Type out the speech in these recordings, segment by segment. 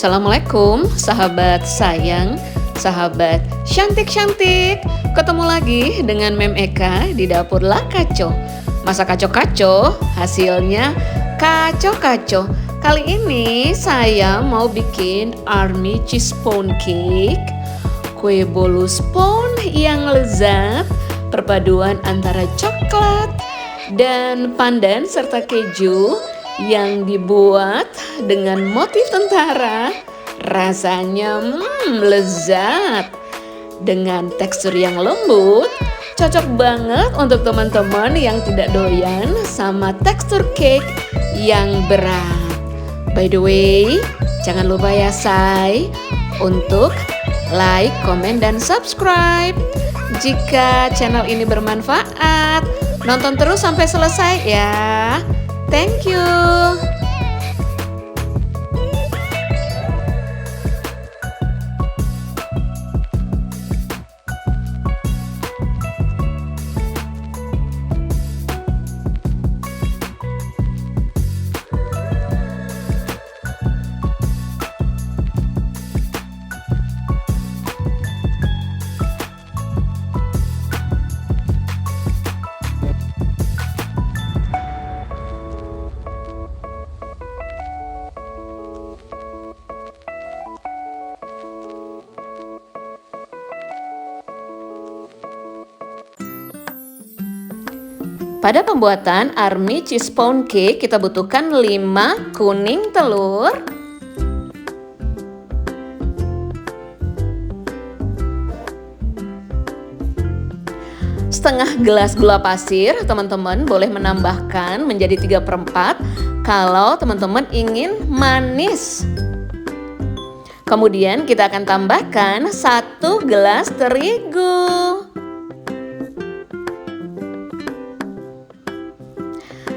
Assalamualaikum sahabat sayang, sahabat cantik-cantik. Ketemu lagi dengan Mem Eka di dapur La Kaco. Masak kaco-kaco, hasilnya kaco-kaco. Kali ini saya mau bikin army cheese pound cake, kue bolu spoon yang lezat, perpaduan antara coklat dan pandan serta keju yang dibuat dengan motif tentara. Rasanya lezat dengan tekstur yang lembut. Cocok banget untuk teman-teman yang tidak doyan sama tekstur cake yang berat. By the way, jangan lupa ya say untuk like, komen, dan subscribe. Jika channel ini bermanfaat, nonton terus sampai selesai ya. Thank you. Pada pembuatan army cheese pound cake kita butuhkan 5 kuning telur, setengah gelas gula pasir. Teman-teman boleh menambahkan menjadi 3/4 kalau teman-teman ingin manis. Kemudian kita akan tambahkan 1 gelas terigu.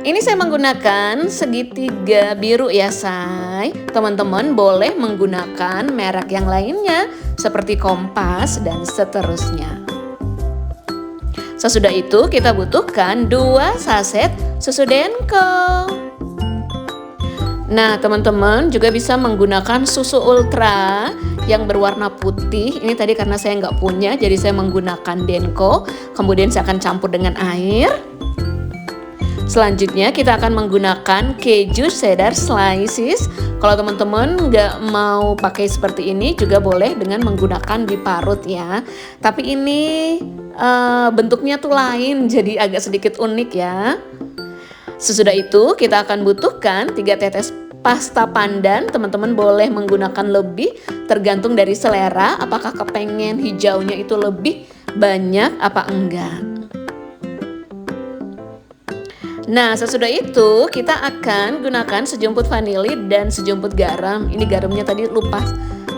Ini saya menggunakan segitiga biru ya say. Teman-teman boleh menggunakan merek yang lainnya seperti Kompas dan seterusnya. Sesudah itu kita butuhkan 2 saset susu Denko. Nah teman-teman juga bisa menggunakan susu ultra yang berwarna putih. Ini tadi karena saya nggak punya jadi saya menggunakan Denko. Kemudian saya akan campur dengan air. Selanjutnya kita akan menggunakan keju cheddar slices. Kalau teman-teman nggak mau pakai seperti ini juga boleh dengan menggunakan diparut ya. Tapi ini bentuknya tuh lain jadi agak sedikit unik ya. Sesudah itu kita akan butuhkan 3 tetes pasta pandan. Teman-teman boleh menggunakan lebih tergantung dari selera. Apakah kepengen hijaunya itu lebih banyak apa enggak. Nah sesudah itu kita akan gunakan sejumput vanili dan sejumput garam. Ini garamnya tadi lupa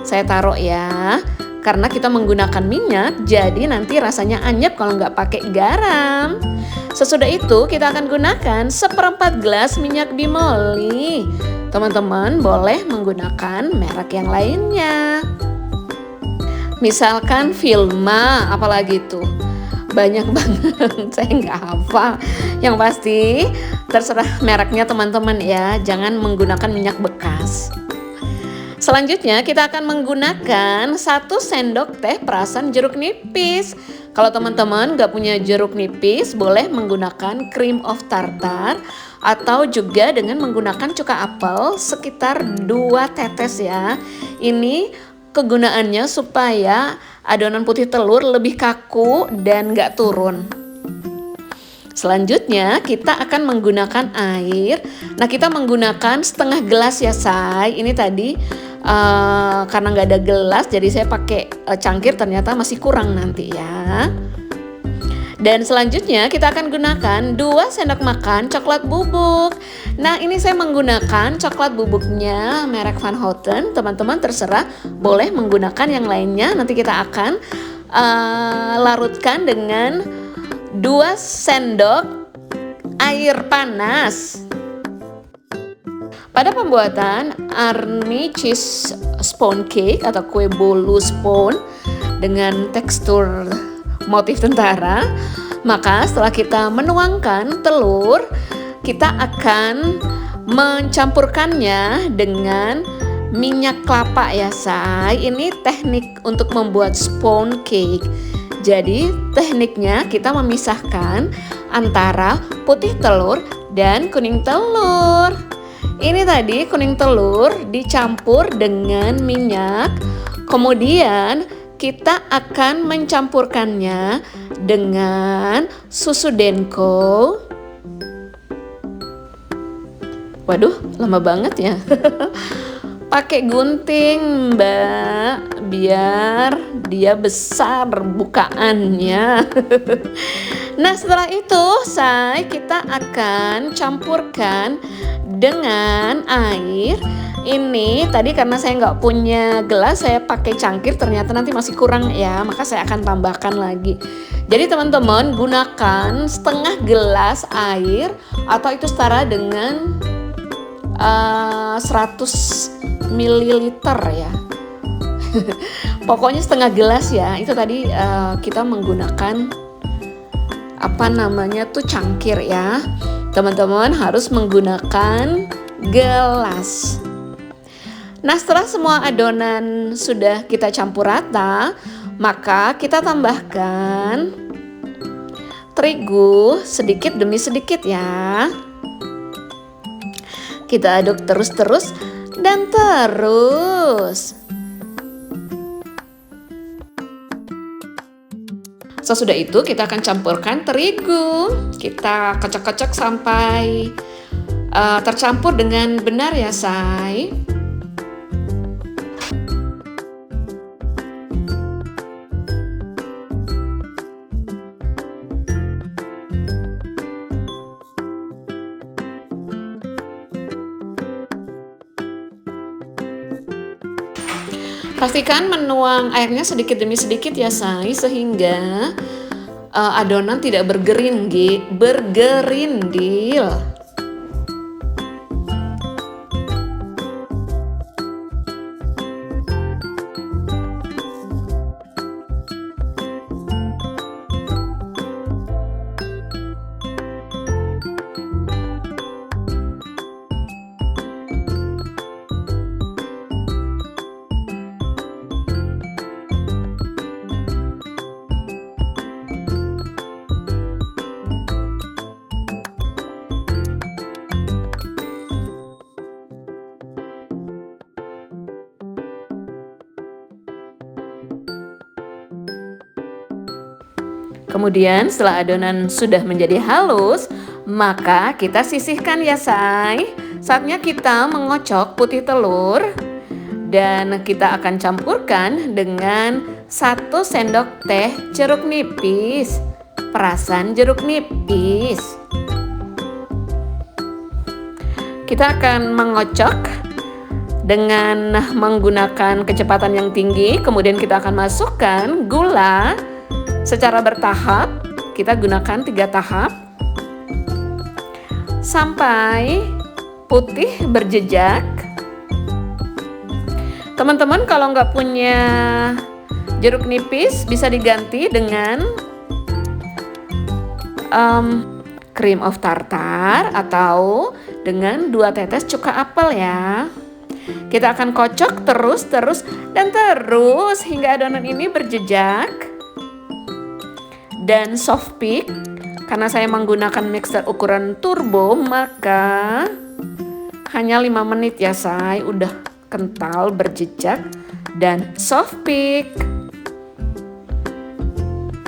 saya taruh ya. Karena kita menggunakan minyak jadi nanti rasanya anyep kalau nggak pakai garam. Sesudah itu kita akan gunakan 1/4 gelas minyak bimoli. Teman-teman boleh menggunakan merek yang lainnya. Misalkan Vilma apalagi tuh. Banyak banget, saya nggak hafal. Yang pasti terserah mereknya teman-teman ya, jangan menggunakan minyak bekas. Selanjutnya kita akan menggunakan 1 sendok teh perasan jeruk nipis. Kalau teman-teman nggak punya jeruk nipis, boleh menggunakan cream of tartar atau juga dengan menggunakan cuka apel sekitar 2 tetes ya. Ini kegunaannya supaya adonan putih telur lebih kaku dan nggak turun. Selanjutnya kita akan menggunakan air. Nah kita menggunakan setengah gelas ya say. Ini tadi karena nggak ada gelas jadi saya pakai cangkir, ternyata masih kurang nanti ya. Dan selanjutnya kita akan gunakan 2 sendok makan coklat bubuk. Nah ini saya menggunakan coklat bubuknya merek Van Houten. Teman-teman terserah boleh menggunakan yang lainnya. Nanti kita akan larutkan dengan 2 sendok air panas. Pada pembuatan army cheese spoon cake atau kue bolu spoon dengan tekstur motif tentara, maka setelah kita menuangkan telur, kita akan mencampurkannya dengan minyak kelapa ya say. Ini teknik untuk membuat sponge cake. Jadi tekniknya kita memisahkan antara putih telur dan kuning telur. Ini tadi kuning telur dicampur dengan minyak. Kemudian kita akan mencampurkannya dengan susu denko. Waduh, lama banget ya. Pakai gunting, Mbak, biar dia besar bukaannya. Nah, setelah itu kita akan campurkan dengan air. Ini tadi karena saya nggak punya gelas, saya pakai cangkir, ternyata nanti masih kurang ya, maka saya akan tambahkan lagi. Jadi teman-teman gunakan setengah gelas air atau itu setara dengan 100 ml ya. Pokoknya setengah gelas ya. Itu tadi kita menggunakan cangkir ya. Teman-teman harus menggunakan gelas. Nah, setelah semua adonan sudah kita campur rata, maka kita tambahkan terigu sedikit demi sedikit ya. Kita aduk terus dan terus. Sesudah itu kita akan campurkan terigu. Kita kocok-kocok sampai tercampur dengan benar ya say. Pastikan menuang airnya sedikit demi sedikit ya say, sehingga adonan tidak bergerindil. Kemudian setelah adonan sudah menjadi halus, maka kita sisihkan ya say. Saatnya kita mengocok putih telur dan kita akan campurkan dengan 1 sendok teh jeruk nipis, perasan jeruk nipis. Kita akan mengocok dengan menggunakan kecepatan yang tinggi. Kemudian kita akan masukkan gula secara bertahap. Kita gunakan 3 tahap sampai putih berjejak. Teman-teman kalau nggak punya jeruk nipis bisa diganti dengan cream of tartar atau dengan 2 tetes cuka apel ya. Kita akan kocok terus hingga adonan ini berjejak dan soft peak. Karena saya menggunakan mixer ukuran turbo, maka hanya 5 menit ya say, udah kental, berjejak dan soft peak.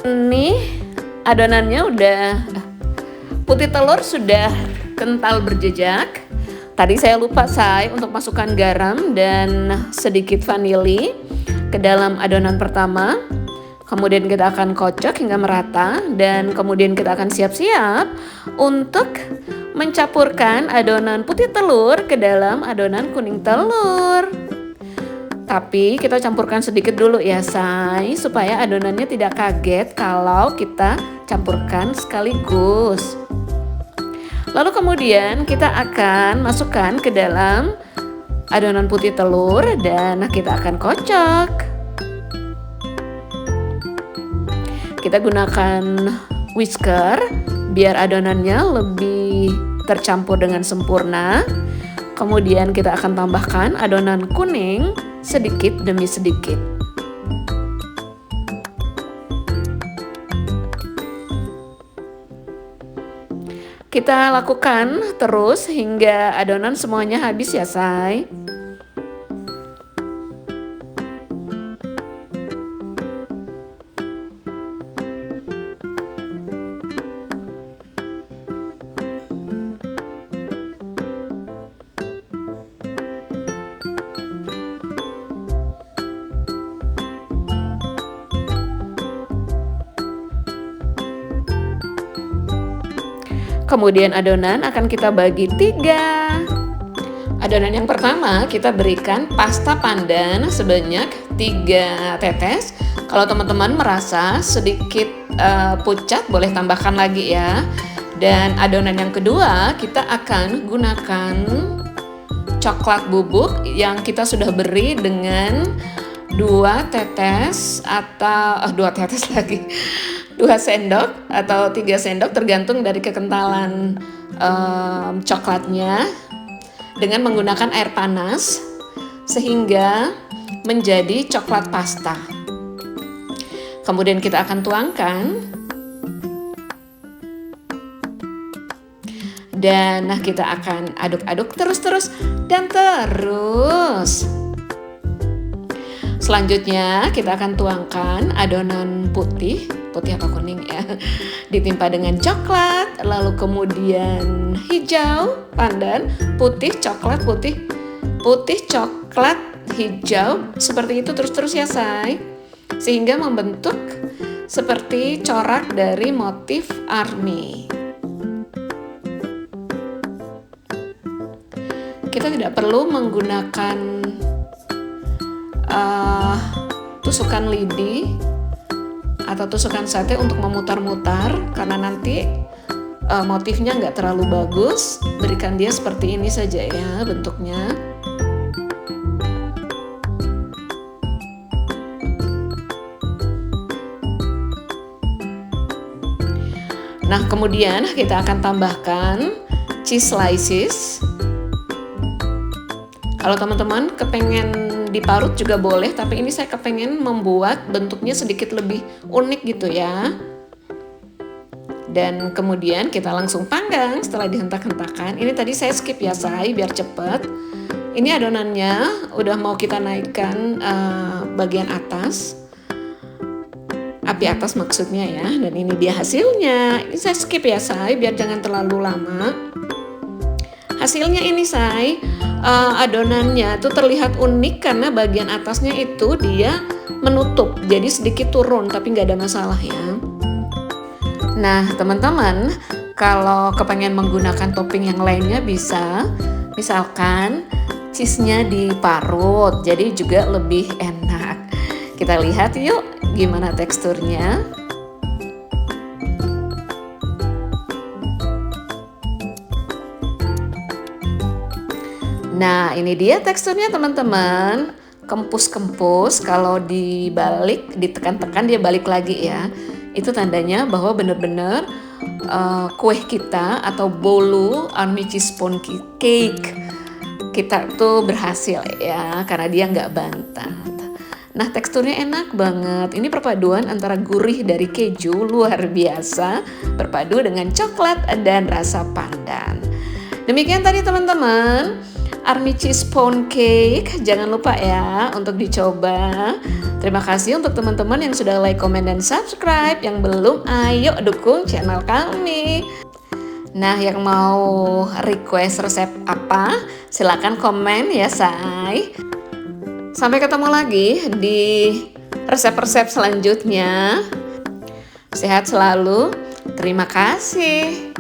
Ini adonannya udah, putih telur sudah kental berjejak. Tadi saya lupa say untuk masukkan garam dan sedikit vanili ke dalam adonan pertama. Kemudian kita akan kocok hingga merata dan kemudian kita akan siap-siap untuk mencampurkan adonan putih telur ke dalam adonan kuning telur. Tapi kita campurkan sedikit dulu ya say, supaya adonannya tidak kaget kalau kita campurkan sekaligus. Lalu kemudian kita akan masukkan ke dalam adonan putih telur dan kita akan kocok. Kita gunakan whisker biar adonannya lebih tercampur dengan sempurna. Kemudian kita akan tambahkan adonan kuning sedikit demi sedikit. Kita lakukan terus hingga adonan semuanya habis ya, say. Kemudian adonan akan kita bagi 3. Adonan yang pertama kita berikan pasta pandan sebanyak 3 tetes. Kalau teman-teman merasa sedikit pucat boleh tambahkan lagi ya. Dan adonan yang kedua kita akan gunakan coklat bubuk yang kita sudah beri dengan 2 tetes atau 2 tetes lagi. 2 sendok atau 3 sendok tergantung dari kekentalan coklatnya, dengan menggunakan air panas sehingga menjadi coklat pasta. Kemudian kita akan tuangkan dan kita akan aduk-aduk terus dan terus. Selanjutnya kita akan tuangkan adonan putih apa kuning ya, ditimpa dengan coklat, lalu kemudian hijau pandan, putih coklat, putih coklat hijau, seperti itu terus ya say, sehingga membentuk seperti corak dari motif army. Kita tidak perlu menggunakan tusukan lidi atau tusukan sate untuk memutar-mutar karena nanti motifnya nggak terlalu bagus. Berikan dia seperti ini saja ya bentuknya. Nah kemudian kita akan tambahkan cheese slices. Kalau teman-teman kepengen diparut juga boleh, tapi ini saya kepengen membuat bentuknya sedikit lebih unik gitu ya. Dan kemudian kita langsung panggang setelah dihentak-hentakan. Ini tadi saya skip ya say, biar cepet. Ini adonannya udah mau kita naikkan bagian atas, api atas maksudnya ya. Dan ini dia hasilnya. Ini saya skip ya say, biar jangan terlalu lama. Hasilnya ini say, adonannya tuh terlihat unik karena bagian atasnya itu dia menutup, jadi sedikit turun tapi nggak ada masalah ya. Nah teman-teman, kalau kepengen menggunakan topping yang lainnya bisa, misalkan cheese-nya diparut, jadi juga lebih enak. Kita lihat yuk gimana teksturnya. Nah ini dia teksturnya teman-teman, kempus-kempus. Kalau dibalik, ditekan-tekan dia balik lagi ya. Itu tandanya bahwa benar-benar kue kita atau bolu army cheese sponge cake kita tuh berhasil ya, karena dia nggak bantat. Nah teksturnya enak banget. Ini perpaduan antara gurih dari keju luar biasa berpadu dengan coklat dan rasa pandan. Demikian tadi teman-teman, army cheese sponge cake. Jangan lupa ya untuk dicoba. Terima kasih untuk teman-teman yang sudah like, komen, dan subscribe. Yang belum, ayo dukung channel kami. Nah yang mau request resep apa, silakan komen ya say. Sampai ketemu lagi di resep-resep selanjutnya. Sehat selalu. Terima kasih.